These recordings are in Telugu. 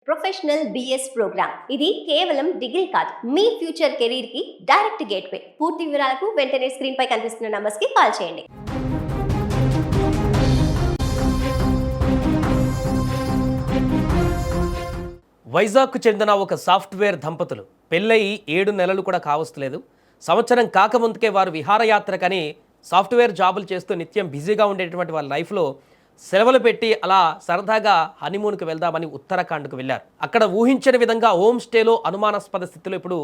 ప్రొఫెషనల్ బిఎస్ ప్రోగ్రామ్ ఇది కేవలం డిగ్రీ కాదు, మీ ఫ్యూచర్ కెరీర్ కి డైరెక్ట్ గేట్వే. పూర్తి వివరాలకు వెంటనే స్క్రీన్ పై కనిపిస్తున్న నంబర్స్ కి కాల్ చేయండి. వైజాగ్కు చెందిన ఒక సాఫ్ట్వేర్ దంపతులు పెళ్ళయి 7 నెలలు కూడా కావస్తలేదు. సంవత్సరం కాకముందుకే వారు విహారయాత్రకని సాఫ్ట్వేర్ జాబులు చేస్తూ నిత్యం బిజీగా ఉండేటువంటి వాళ్ళ లైఫ్లో సెలవులు పెట్టి అలా సరదాగా హనీమూన్కి వెళ్దామని ఉత్తరాఖండ్కు వెళ్ళారు. అక్కడ ఊహించని విధంగా హోమ్ స్టేలో అనుమానాస్పద స్థితిలో ఇప్పుడు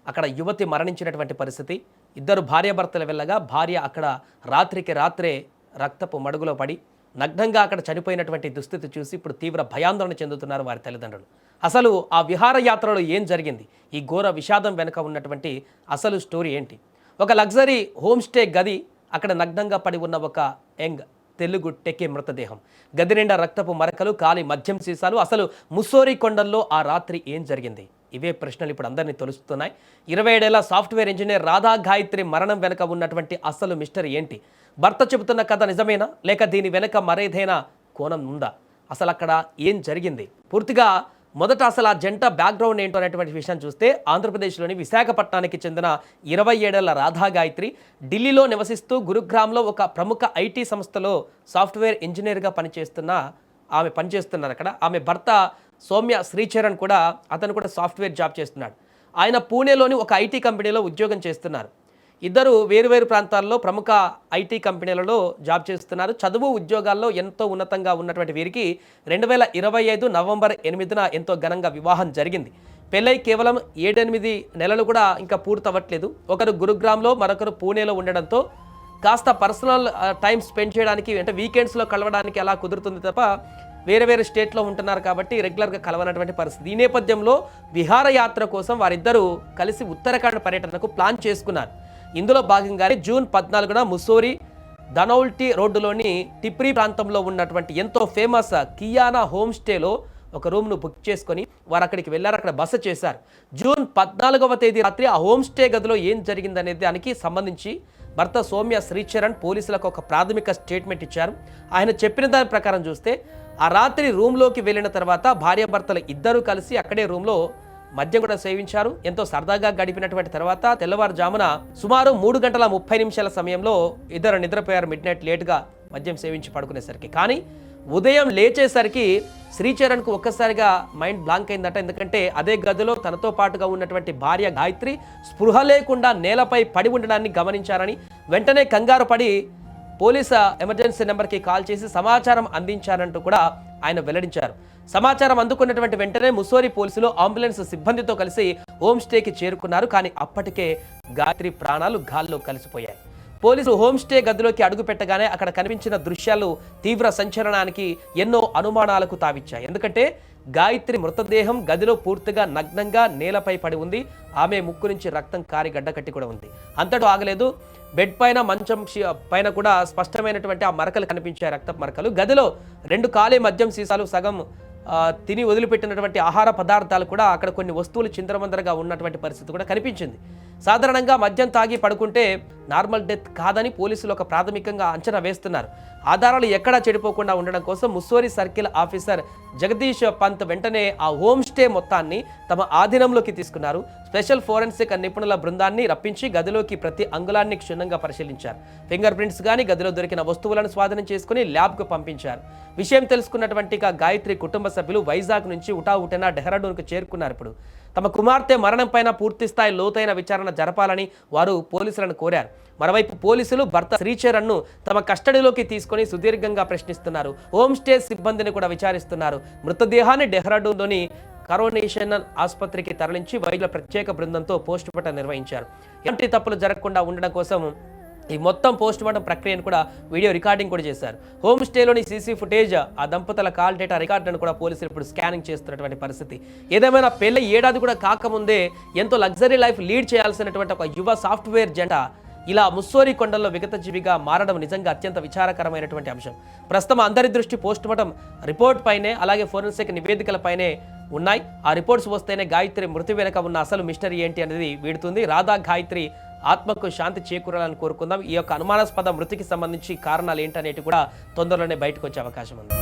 అక్కడ యువతి మరణించినటువంటి పరిస్థితి. ఇద్దరు భార్యాభర్తలు వెళ్ళగా భార్య అక్కడ రాత్రికి రాత్రే రక్తపు మడుగులో పడి నగ్నంగా అక్కడ చనిపోయినటువంటి దుస్థితి చూసి ఇప్పుడు తీవ్ర భయాందోళన చెందుతున్నారు వారి తల్లిదండ్రులు. అసలు ఆ విహారయాత్రలో ఏం జరిగింది, ఈ ఘోర విషాదం వెనుక ఉన్నటువంటి అసలు స్టోరీ ఏంటి? ఒక లగ్జరీ హోమ్ స్టే గది, అక్కడ నగ్నంగా పడి ఉన్న ఒక యంగ్ తెలుగు టెకే మృతదేహం, గది నిండా రక్తపు మరకలు, కాలి మద్యం సీసాలు. అసలు ముస్సోరీ కొండల్లో ఆ రాత్రి ఏం జరిగింది? ఇవే ప్రశ్నలు ఇప్పుడు అందరినీ తొలుస్తున్నాయి. 27 ఏళ్ల సాఫ్ట్వేర్ ఇంజనీర్ రాధా గాయత్రి మరణం వెనుక ఉన్నటువంటి అసలు మిస్టరీ ఏంటి? భర్త చెబుతున్న కథ నిజమేనా, లేక దీని వెనుక మరేదైనా కోణం ఉందా? అసలు అక్కడ ఏం జరిగింది? పూర్తిగా మొదట అసలు ఆ జంట బ్యాక్గ్రౌండ్ ఏంటో అనేటువంటి విషయం చూస్తే, ఆంధ్రప్రదేశ్లోని విశాఖపట్నానికి చెందిన 27 ఏళ్ల రాధా గాయత్రి ఢిల్లీలో నివసిస్తూ గురుగ్రామ్లో ఒక ప్రముఖ ఐటీ సంస్థలో సాఫ్ట్వేర్ ఇంజనీర్గా పనిచేస్తున్నారు అక్కడ. ఆమె భర్త సౌమ్య శ్రీచరణ్ కూడా, అతను కూడా సాఫ్ట్వేర్ జాబ్ చేస్తున్నాడు. ఆయన పూణేలోని ఒక ఐటీ కంపెనీలో ఉద్యోగం చేస్తున్నారు. ఇద్దరు వేరువేరు ప్రాంతాల్లో ప్రముఖ ఐటీ కంపెనీలలో జాబ్ చేస్తున్నారు. చదువు ఉద్యోగాల్లో ఎంతో ఉన్నతంగా ఉన్నటువంటి వీరికి 2025 నవంబర్ 8న ఎంతో ఘనంగా వివాహం జరిగింది. పెళ్ళై కేవలం 7-8 నెలలు కూడా ఇంకా పూర్తవ్వట్లేదు. ఒకరు గురుగ్రామ్లో, మరొకరు పూణేలో ఉండడంతో కాస్త పర్సనల్ టైం స్పెండ్ చేయడానికి, అంటే వీకెండ్స్లో కలవడానికి అలా కుదురుతుంది తప్ప వేరే వేరే స్టేట్లో ఉంటున్నారు కాబట్టి రెగ్యులర్గా కలవనటువంటి పరిస్థితి. ఈ నేపథ్యంలో విహారయాత్ర కోసం వారిద్దరూ కలిసి ఉత్తరాఖండ్ పర్యటనకు ప్లాన్ చేసుకున్నారు. ఇందులో భాగంగానే జూన్ 14న ముస్సోరీ ధనౌల్టీ రోడ్డులోని టిప్రీ ప్రాంతంలో ఉన్నటువంటి ఎంతో ఫేమస్ కియానా హోమ్ స్టేలో ఒక రూమ్ను బుక్ చేసుకొని వారు అక్కడికి వెళ్ళారు. అక్కడ బస చేశారు. జూన్ 14వ తేదీ రాత్రి ఆ హోమ్ స్టే గదిలో ఏం జరిగిందనే దానికి సంబంధించి భర్త సౌమ్య శ్రీచరణ్ పోలీసులకు ఒక ప్రాథమిక స్టేట్మెంట్ ఇచ్చారు. ఆయన చెప్పిన దాని ప్రకారం చూస్తే, ఆ రాత్రి రూమ్లోకి వెళ్ళిన తర్వాత భార్యాభర్తలు ఇద్దరూ కలిసి అక్కడే రూమ్లో మద్యం కూడా సేవించారు. ఎంతో సరదాగా గడిపినటువంటి తర్వాత తెల్లవారుజామున సుమారు 3:30 సమయంలో ఇద్దరు నిద్రపోయారు. మిడ్ నైట్ లేట్గా మద్యం సేవించి పడుకునేసరికి. కానీ ఉదయం లేచేసరికి శ్రీచరణ్కు ఒక్కసారిగా మైండ్ బ్లాంక్ అయిందట. ఎందుకంటే అదే గదిలో తనతో పాటుగా ఉన్నటువంటి భార్య గాయత్రి స్పృహ లేకుండా నేలపై పడి ఉండడాన్ని గమనించారని, వెంటనే కంగారు పడి పోలీసు ఎమర్జెన్సీ నెంబర్కి కాల్ చేసి సమాచారం అందించారంటూ కూడా ఆయన వెల్లడించారు. సమాచారం అందుకున్నటువంటి వెంటనే ముస్సోరీ పోలీసులు అంబులెన్స్ సిబ్బందితో కలిసి హోమ్ స్టేకి చేరుకున్నారు. కానీ అప్పటికే గాయత్రి ప్రాణాలు గాల్లో కలిసిపోయాయి. పోలీసులు హోమ్ స్టే గదిలోకి అడుగు పెట్టగానే అక్కడ కనిపించిన దృశ్యాలు తీవ్ర సంచలనానికి, ఎన్నో అనుమానాలకు తావిచ్చాయి. ఎందుకంటే గాయత్రి మృతదేహం గదిలో పూర్తిగా నగ్నంగా నేలపై పడి ఉంది. ఆమె ముక్కు నుంచి రక్తం కారి గడ్డకట్టి కూడా ఉంది. అంతటా ఆగలేదు. బెడ్ పైన, మంచం పైన కూడా స్పష్టమైనటువంటి ఆ మరకలు కనిపించాయి, రక్తపు మరకలు. గదిలో 2 ఖాళీ మద్యం సీసాలు, సగం తిని వదిలిపెట్టినటువంటి ఆహార పదార్థాలు కూడా, అక్కడ కొన్ని వస్తువులు చిందరవందరగా ఉన్నటువంటి పరిస్థితి కూడా కనిపించింది. సాధారణంగా మద్యం తాగి పడుకుంటే నార్మల్ డెత్ కాదని పోలీసులు ఒక ప్రాథమికంగా అంచనా వేస్తున్నారు. ఆధారాలు ఎక్కడా చెడిపోకుండా ఉండడం కోసం ముస్సోరీ సర్కిల్ ఆఫీసర్ జగదీష్ పంత్ వెంటనే ఆ హోమ్ స్టే మొత్తాన్ని తమ ఆధీనంలోకి తీసుకున్నారు. స్పెషల్ ఫోరెన్సిక్ నిపుణుల బృందాన్ని రప్పించి గదిలోకి ప్రతి అంగుళాన్ని క్షుణ్ణంగా పరిశీలించారు. ఫింగర్ ప్రింట్స్ కానీ, గదిలో దొరికిన వస్తువులను స్వాధీనం చేసుకుని ల్యాబ్కు పంపించారు. విషయం తెలుసుకున్నటువంటి గాయత్రి కుటుంబ సభ్యులు వైజాగ్ నుంచి ఉటావుటన డెహ్రాడూన్కు చేరుకున్నారు. ఇప్పుడు తమ కుమార్తె మరణం పైన పూర్తిస్థాయి లోతైన విచారణ జరపాలని వారు పోలీసులను కోరారు. మరోవైపు పోలీసులు భర్త శ్రీచరణ్ను తమ కస్టడీలోకి తీసుకొని సుదీర్ఘంగా ప్రశ్నిస్తున్నారు. హోమ్ స్టే సిబ్బందిని కూడా విచారిస్తున్నారు. మృతదేహాన్ని డెహ్రాడూన్లోని కరోనేషనల్ ఆసుపత్రికి తరలించి వైద్యుల ప్రత్యేక బృందంతో పోస్టుమార్టం నిర్వహించారు. ఎలాంటి తప్పులు జరగకుండా ఉండడం కోసం ఈ మొత్తం పోస్టుమార్టం ప్రక్రియను కూడా వీడియో రికార్డింగ్ కూడా చేశారు. హోమ్ స్టేలోని సీసీ ఫుటేజ్, ఆ దంపతుల కాల్ డేటా రికార్డులను కూడా పోలీసులు ఇప్పుడు స్కానింగ్ చేస్తున్నటువంటి పరిస్థితి. ఏదేమైనా పెళ్లి ఏడాది కూడా కాకముందే ఎంతో లగ్జరీ లైఫ్ లీడ్ చేయాల్సినటువంటి ఒక యువ సాఫ్ట్వేర్ జంట ఇలా ముస్సోరీ కొండల్లో విగతజీవిగా మారడం నిజంగా అత్యంత విచారకరమైనటువంటి అంశం. ప్రస్తుతం అందరి దృష్టి పోస్టుమార్టం రిపోర్ట్ పైనే, అలాగే ఫోరెన్సిక్ నివేదికలపైనే ఉన్నాయి. ఆ రిపోర్ట్స్ వస్తేనే గాయత్రి మృతి వెనుక ఉన్న అసలు మిస్టరీ ఏంటి అనేది వీడుతుంది. రాధా గాయత్రి ఆత్మకు శాంతి చేకూరాలని కోరుకుందాం. ఈ యొక్క అనుమానాస్పద మృతికి సంబంధించి కారణాలు ఏంటనేటి కూడా తొందరలోనే బయటకు వచ్చే అవకాశం ఉంది.